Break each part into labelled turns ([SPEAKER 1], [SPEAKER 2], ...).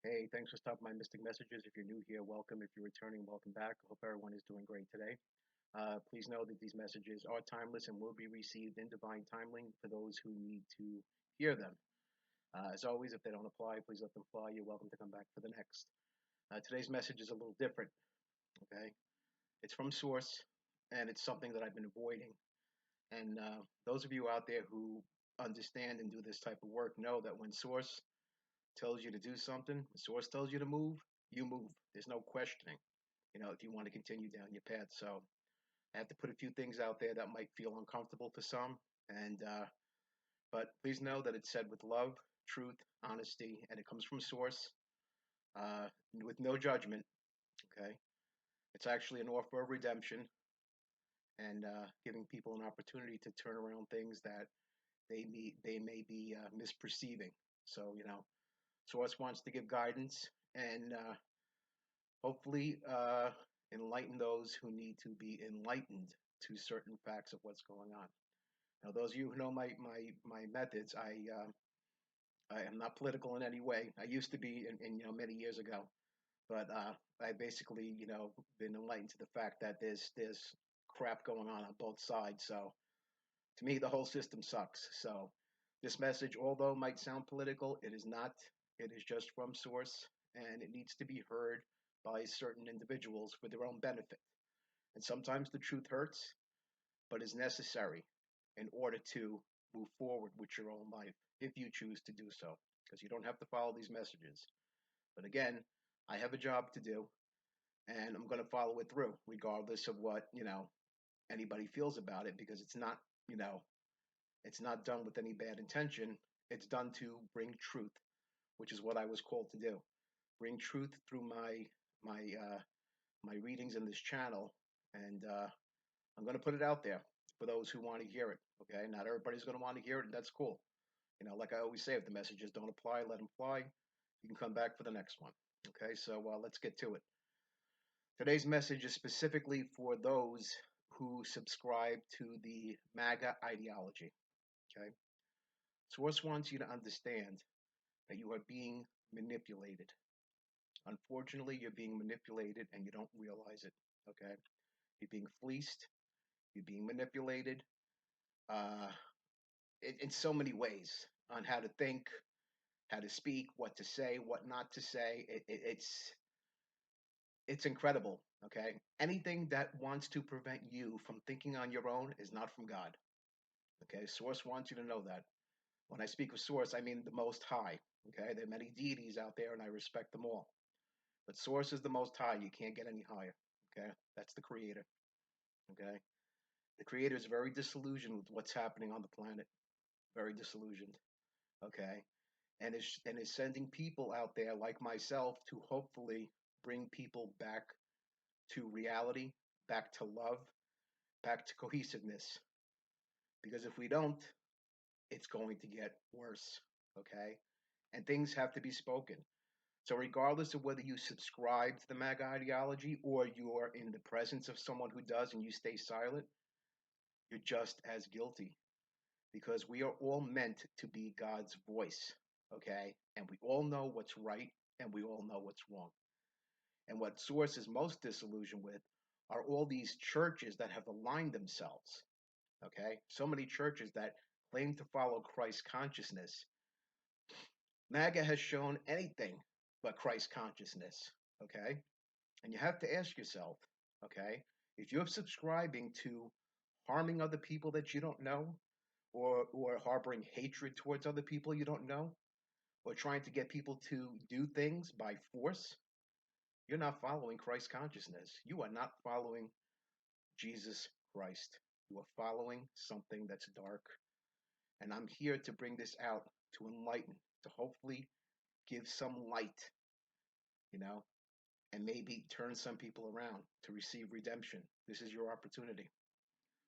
[SPEAKER 1] Hey, thanks for stopping by Mystic Messages. If you're new here, welcome. If you're returning, welcome back. I hope everyone is doing great today. Please know that these messages are timeless and will be received in divine timing for those who need to hear them. As always, if they don't apply, please let them fly. You're welcome to come back for the next. Today's message is a little different, okay? It's from Source, and it's something that I've been avoiding. And those of you out there who understand and do this type of work know that when Source tells you to do something, the Source tells you to move, you move. There's no questioning, if you want to continue down your path. So I have to put a few things out there that might feel uncomfortable for some, and but please know that it's said with love, truth, honesty, and it comes from source, uh, with no judgment. Okay, it's actually an offer of redemption and giving people an opportunity to turn around things that they may be misperceiving. So source wants to give guidance and hopefully enlighten those who need to be enlightened to certain facts of what's going on. Now, those of you who know my methods, I am not political in any way. I used to be, in many years ago, but I basically been enlightened to the fact that there's crap going on both sides. So to me, the whole system sucks. So this message, although might sound political, it is not. It is just from source, and it needs to be heard by certain individuals for their own benefit. And sometimes the truth hurts, but is necessary in order to move forward with your own life if you choose to do so. Because you don't have to follow these messages. But again, I have a job to do, and I'm going to follow it through, regardless of what anybody feels about it, because you know, it's not done with any bad intention. It's done to bring truth, which is what I was called to do. Bring truth through my my readings in this channel, and I'm going to put it out there for those who want to hear it. Okay, not everybody's going to want to hear it, and that's cool. Like I always say, if the messages don't apply, let them fly. You can come back for the next one. Okay, so let's get to it. Today's message is specifically for those who subscribe to the MAGA ideology. Okay, Source wants you to understand that you are being manipulated. Unfortunately, you're being manipulated and you don't realize it. Okay, you're being fleeced. You're being manipulated. Uh, in so many ways on how to think, how to speak, what to say, what not to say. It's incredible. Okay, anything that wants to prevent you from thinking on your own is not from God. Okay, Source wants you to know that. When I speak of Source, I mean the Most High. Okay, there are many deities out there, and I respect them all. But Source is the Most High. You can't get any higher. Okay, that's the Creator. Okay, the Creator is very disillusioned with what's happening on the planet. Very disillusioned. Okay, and is sending people out there like myself to hopefully bring people back to reality, back to love, back to cohesiveness. Because if we don't, it's going to get worse. Okay, and things have to be spoken. So regardless of whether you subscribe to the MAGA ideology or you're in the presence of someone who does and you stay silent, you're just as guilty because we are all meant to be God's voice, okay? And we all know what's right and we all know what's wrong. And what Source is most disillusioned with are all these churches that have aligned themselves, okay? So many churches that claim to follow Christ consciousness. MAGA has shown anything but Christ consciousness, okay? And you have to ask yourself, okay, if you're subscribing to harming other people that you don't know, or harboring hatred towards other people you don't know, or trying to get people to do things by force, you're not following Christ consciousness. You are not following Jesus Christ. You are following something that's dark. And I'm here to bring this out, to enlighten, to hopefully give some light, you know, and maybe turn some people around to receive redemption. This is your opportunity.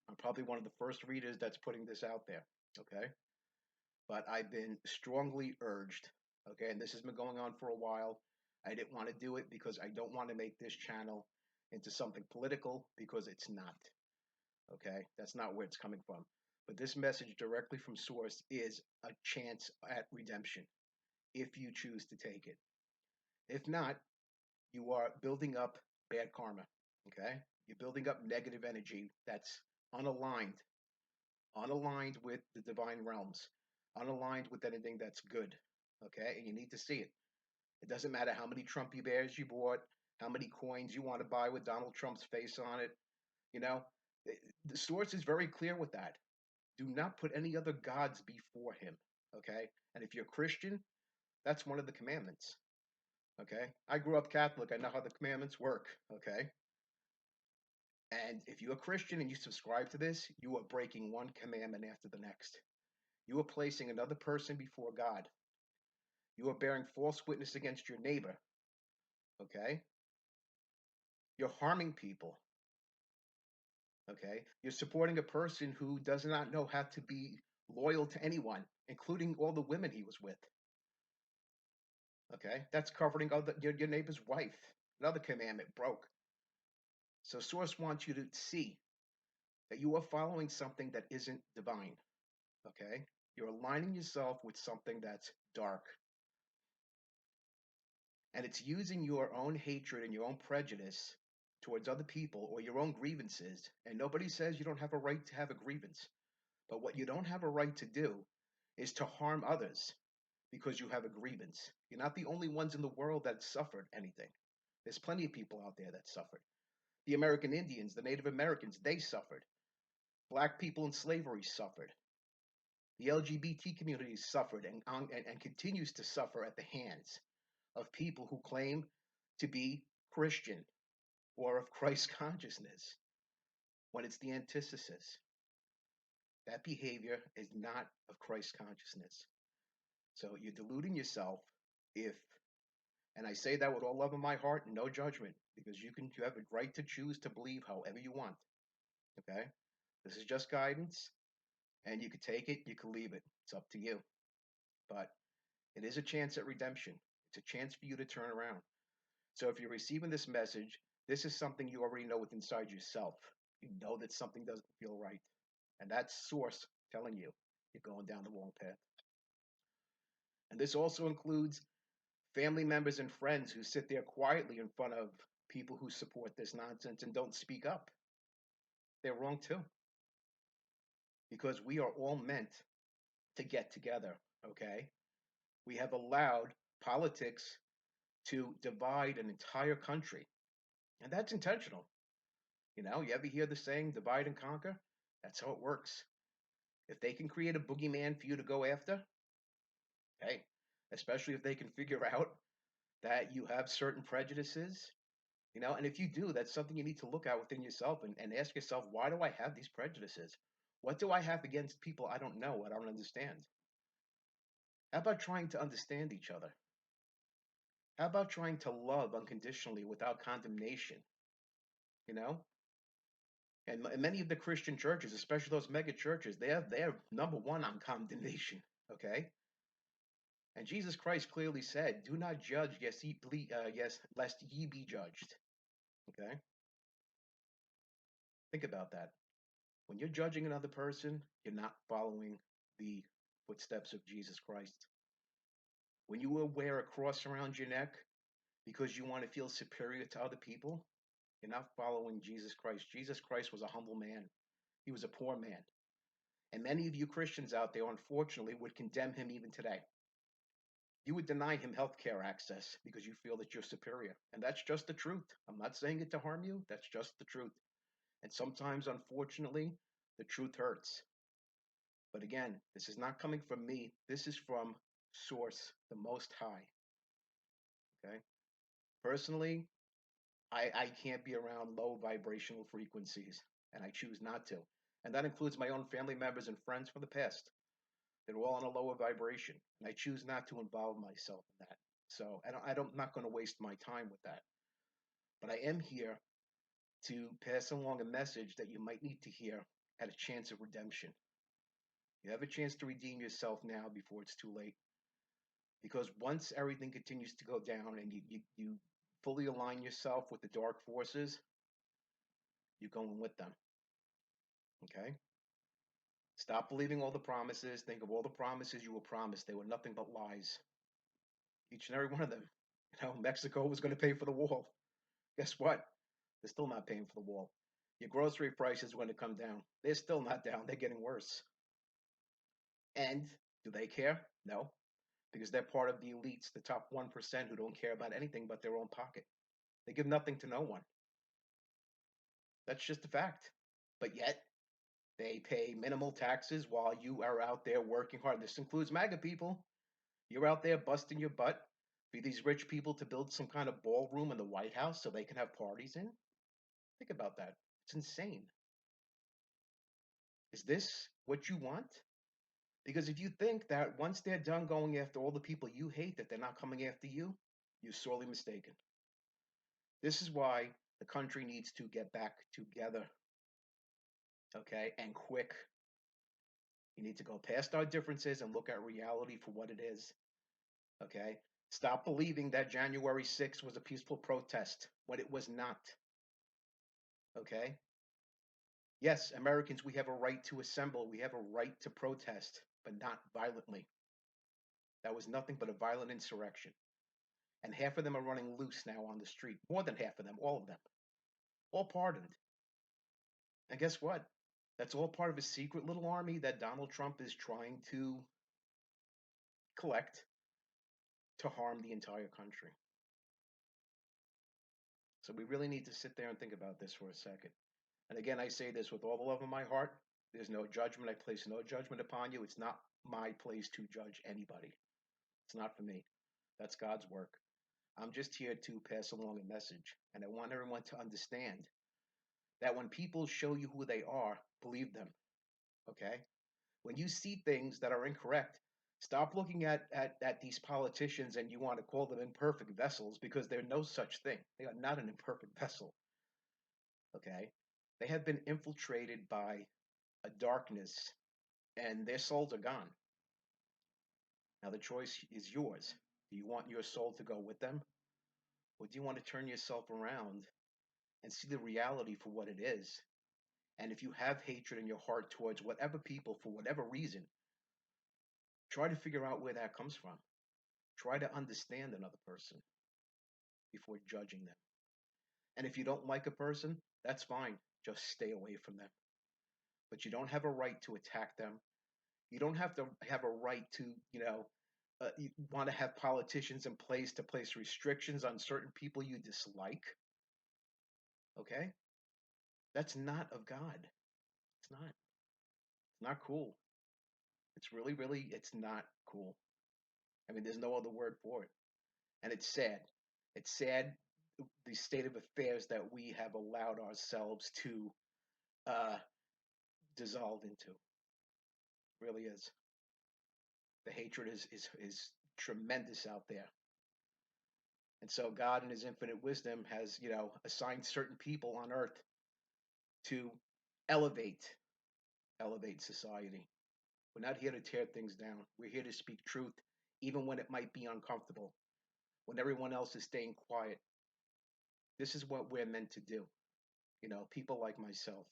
[SPEAKER 1] I'm probably one of the first readers that's putting this out there, okay? But I've been strongly urged, okay, and this has been going on for a while. I didn't want to do it because I don't want to make this channel into something political because it's not, okay? That's not where it's coming from. But this message directly from Source is a chance at redemption if you choose to take it. If not, you are building up bad karma. Okay? You're building up negative energy that's unaligned, unaligned with the divine realms, unaligned with anything that's good. Okay? And you need to see it. It doesn't matter how many Trumpy bears you bought, how many coins you want to buy with Donald Trump's face on it. You know, the source is very clear with that. Do not put any other gods before him. Okay? And if you're Christian, that's one of the commandments. Okay? I grew up Catholic. I know how the commandments work. Okay? And if you're a Christian and you subscribe to this, you are breaking one commandment after the next. You are placing another person before God. You are bearing false witness against your neighbor. Okay? You're harming people. Okay? You're supporting a person who does not know how to be loyal to anyone, including all the women he was with. Okay? That's covering your neighbor's wife. Another commandment broke. So Source wants you to see that you are following something that isn't divine. Okay? You're aligning yourself with something that's dark. And it's using your own hatred and your own prejudice towards other people or your own grievances. And nobody says you don't have a right to have a grievance. But what you don't have a right to do is to harm others because you have a grievance. You're not the only ones in the world that suffered anything. There's plenty of people out there that suffered. The American Indians, the Native Americans, they suffered. Black people in slavery suffered. The LGBT community suffered and continues to suffer at the hands of people who claim to be Christian or of Christ consciousness when it's the antithesis. That behavior is not of Christ consciousness. So you're deluding yourself if, and I say that with all love in my heart and no judgment, because you have a right to choose to believe however you want. Okay? This is just guidance, and you could take it, you could leave it. It's up to you. But it is a chance at redemption. It's a chance for you to turn around. So if you're receiving this message, this is something you already know within inside yourself. You know that something doesn't feel right. And that's Source telling you you're going down the wrong path. And this also includes family members and friends who sit there quietly in front of people who support this nonsense and don't speak up. They're wrong too. Because we are all meant to get together, okay? We have allowed politics to divide an entire country. And that's intentional. You know, you ever hear the saying, divide and conquer? That's how it works. If they can create a boogeyman for you to go after, hey, especially if they can figure out that you have certain prejudices, you know, and if you do, that's something you need to look at within yourself and ask yourself, why do I have these prejudices? What do I have against people I don't know, I don't understand? How about trying to understand each other? How about trying to love unconditionally without condemnation? You know? And many of the Christian churches, especially those mega churches, they're number one on condemnation. Okay, and Jesus Christ clearly said, "Do not judge, yes, lest ye be judged." Okay, think about that. When you're judging another person, you're not following the footsteps of Jesus Christ. When you will wear a cross around your neck because you want to feel superior to other people, you're not following Jesus Christ. Jesus Christ was a humble man. He was a poor man. And many of you Christians out there, unfortunately, would condemn him even today. You would deny him health care access because you feel that you're superior. And that's just the truth. I'm not saying it to harm you. That's just the truth. And sometimes, unfortunately, the truth hurts. But again, this is not coming from me. This is from Source, the Most High. Okay? Personally, I can't be around low vibrational frequencies, and I choose not to. And that includes my own family members and friends from the past. They're all on a lower vibration, and I choose not to involve myself in that. So I'm not going to waste my time with that. But I am here to pass along a message that you might need to hear at a chance of redemption. You have a chance to redeem yourself now before it's too late. Because once everything continues to go down and you fully align yourself with the dark forces, you're going with them. Okay? Stop believing all the promises. Think of all the promises you were promised. They were nothing but lies. Each and every one of them. Mexico was going to pay for the wall. Guess what? They're still not paying for the wall. Your grocery prices are going to come down. They're still not down. They're getting worse. And do they care? No, because they're part of the elites, the top 1% who don't care about anything but their own pocket. They give nothing to no one. That's just a fact. But yet, they pay minimal taxes while you are out there working hard. This includes MAGA people. You're out there busting your butt for these rich people to build some kind of ballroom in the White House so they can have parties in. Think about that. It's insane. Is this what you want? Because if you think that once they're done going after all the people you hate, that they're not coming after you, you're sorely mistaken. This is why the country needs to get back together, okay, and quick. You need to go past our differences and look at reality for what it is, okay? Stop believing that January 6th was a peaceful protest when it was not, okay? Yes, Americans, we have a right to assemble, we have a right to protest, but not violently. That was nothing but a violent insurrection. And half of them are running loose now on the street. More than half of them, all of them. All pardoned. And guess what? That's all part of a secret little army that Donald Trump is trying to collect to harm the entire country. So we really need to sit there and think about this for a second. And again, I say this with all the love in my heart. There's no judgment. I place no judgment upon you. It's not my place to judge anybody. It's not for me. That's God's work. I'm just here to pass along a message. And I want everyone to understand that when people show you who they are, believe them. Okay? When you see things that are incorrect, stop looking at these politicians and you want to call them imperfect vessels because they're no such thing. They are not an imperfect vessel. Okay? They have been infiltrated by a darkness and their souls are gone. Now the choice is yours. Do you want your soul to go with them? Or do you want to turn yourself around and see the reality for what it is? And if you have hatred in your heart towards whatever people for whatever reason, try to figure out where that comes from. Try to understand another person before judging them. And if you don't like a person, that's fine. Just stay away from them. But you don't have a right to attack them. You don't have to have a right to, you want to have politicians in place to place restrictions on certain people you dislike. Okay? That's not of God. It's not. It's not cool. It's really, really, it's not cool. I mean, there's no other word for it. And it's sad. It's sad the state of affairs that we have allowed ourselves to uh, dissolve into. It really is. The hatred is tremendous out there. And so God in his infinite wisdom has, assigned certain people on earth to elevate society. We're not here to tear things down. We're here to speak truth, even when it might be uncomfortable, when everyone else is staying quiet. This is what we're meant to do, people like myself.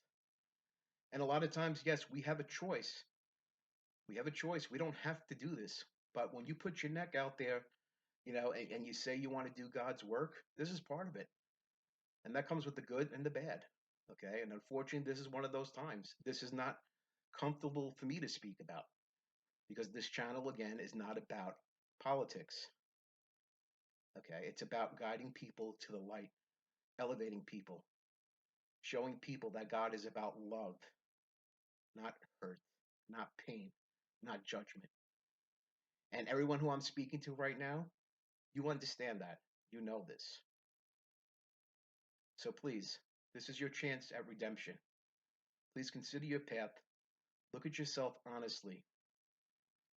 [SPEAKER 1] And a lot of times, yes, we have a choice. We have a choice. We don't have to do this. But when you put your neck out there, and you say you want to do God's work, this is part of it. And that comes with the good and the bad. Okay. And unfortunately, this is one of those times. This is not comfortable for me to speak about because this channel, again, is not about politics. Okay. It's about guiding people to the light, elevating people, showing people that God is about love, not hurt, not pain, not judgment. And everyone who I'm speaking to right now, you understand that. You know this. So please, this is your chance at redemption. Please consider your path, look at yourself honestly,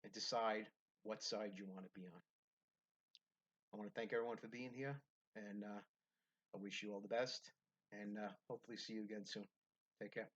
[SPEAKER 1] and decide what side you want to be on. I want to thank everyone for being here, and I wish you all the best, and hopefully see you again soon. Take care.